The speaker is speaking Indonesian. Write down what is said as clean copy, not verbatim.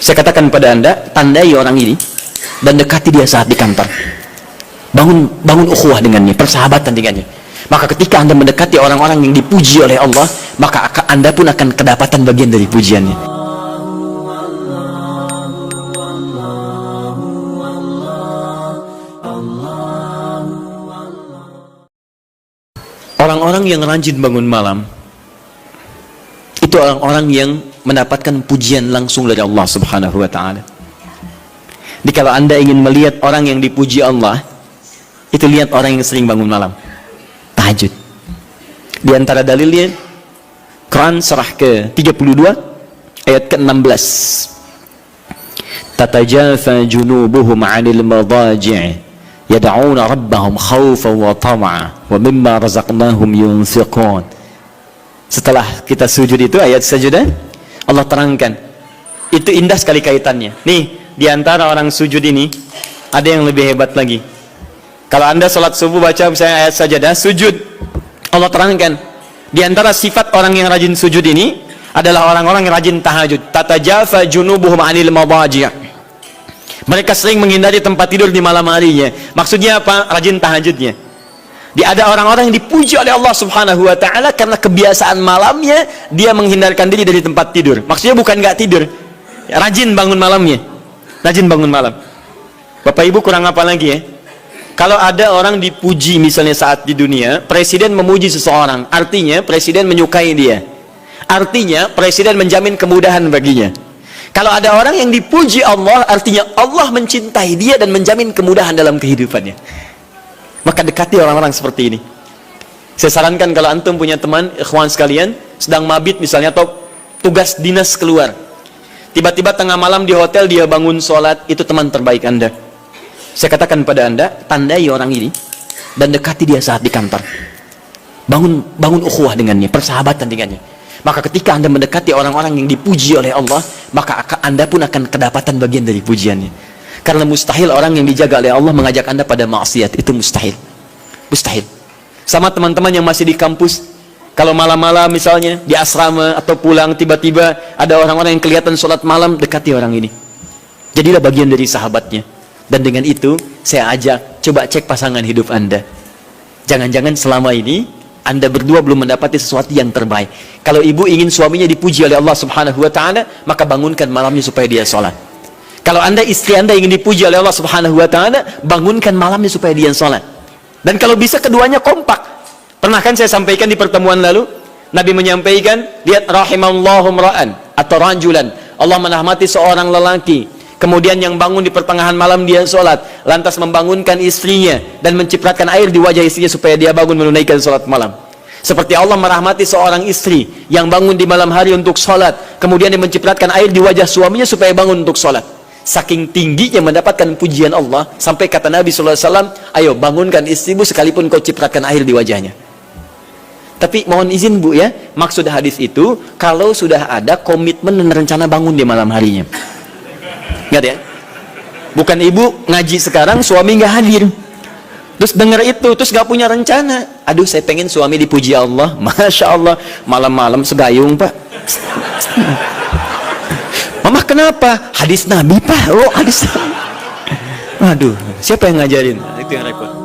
Saya katakan pada Anda, tandai orang ini dan dekati dia saat di kantor. Bangun ukhuwah dengannya, persahabatan dengannya. Maka ketika Anda mendekati orang-orang yang dipuji oleh Allah, maka Anda pun akan kedapatan bagian dari pujiannya. Orang-orang yang rajin bangun malam, itu orang-orang yang mendapatkan pujian langsung dari Allah Subhanahu wa ta'ala. Jadi kalau Anda ingin melihat orang yang dipuji Allah, itu lihat orang yang sering bangun malam, tahajud. Di antara dalilnya, Quran surah ke-32 ayat ke-16. Tatajafa junubuhum 'anil madaji' yad'una rabbahum khawfan wa tama'a wa mimma razaqnahum yunfiqun. Setelah kita sujud itu, ayat sajadah, Allah terangkan. Itu indah sekali kaitannya. Nih, di antara orang sujud ini ada yang lebih hebat lagi. Kalau Anda sholat subuh baca misalnya ayat sajadah, sujud, Allah terangkan. Di antara sifat orang yang rajin sujud ini adalah orang-orang yang rajin tahajud. Tatajafa junubuhum 'anil madaji'. Mereka sering menghindari tempat tidur di malam harinya. Maksudnya apa? Rajin tahajudnya. Ada orang-orang yang dipuji oleh Allah Subhanahu wa ta'ala karena kebiasaan malamnya dia menghindarkan diri dari tempat tidur. Maksudnya bukan nggak tidur, rajin bangun malamnya, rajin bangun malam. Bapak Ibu kurang apa lagi ya? Kalau ada orang dipuji misalnya saat di dunia, presiden memuji seseorang, artinya presiden menyukai dia, artinya presiden menjamin kemudahan baginya. Kalau ada orang yang dipuji Allah, artinya Allah mencintai dia dan menjamin kemudahan dalam kehidupannya. Maka dekati orang-orang seperti ini. Saya sarankan kalau antum punya teman, ikhwan sekalian, sedang mabit misalnya atau tugas dinas keluar, tiba-tiba tengah malam di hotel dia bangun sholat, itu teman terbaik Anda. Saya katakan pada Anda, tandai orang ini dan dekati dia saat di kantor. Bangun ukhuwah dengannya, persahabatan dengannya. Maka ketika Anda mendekati orang-orang yang dipuji oleh Allah, maka Anda pun akan kedapatan bagian dari pujiannya. Karena mustahil orang yang dijaga oleh Allah mengajak Anda pada maksiat. Itu mustahil. Mustahil. Sama teman-teman yang masih di kampus, kalau malam-malam misalnya di asrama atau pulang, tiba-tiba ada orang-orang yang kelihatan sholat malam, dekati orang ini. Jadilah bagian dari sahabatnya. Dan dengan itu saya ajak, coba cek pasangan hidup Anda. Jangan-jangan selama ini Anda berdua belum mendapati sesuatu yang terbaik. Kalau ibu ingin suaminya dipuji oleh Allah Subhanahu wa ta'ala, maka bangunkan malamnya supaya dia sholat. Kalau Anda, istri Anda ingin dipuji oleh Allah Subhanahu wa ta'ala, bangunkan malamnya supaya dia sholat. Dan kalau bisa keduanya kompak. Pernah kan saya sampaikan di pertemuan lalu, Nabi menyampaikan, lihat, rahimallahu mra'an atau rajulan, Allah merahmati seorang lelaki, kemudian yang bangun di pertengahan malam dia sholat, lantas membangunkan istrinya dan mencipratkan air di wajah istrinya supaya dia bangun menunaikan sholat malam. Seperti Allah merahmati seorang istri yang bangun di malam hari untuk sholat, kemudian dia mencipratkan air di wajah suaminya supaya bangun untuk sholat. Saking tingginya mendapatkan pujian Allah, sampai kata Nabi SAW, ayo bangunkan istrimu sekalipun kau cipratkan air di wajahnya. Tapi mohon izin Bu ya, maksud hadis itu kalau sudah ada komitmen dan rencana bangun di malam harinya. Ingat ya, bukan ibu ngaji sekarang suami nggak hadir, terus dengar itu terus nggak punya rencana. Aduh, saya pengen suami dipuji Allah, masya Allah, malam-malam segayung Pak. Mama kenapa? Hadis Nabi Pak. Oh hadis. Aduh, siapa yang ngajarin? Itu yang repot.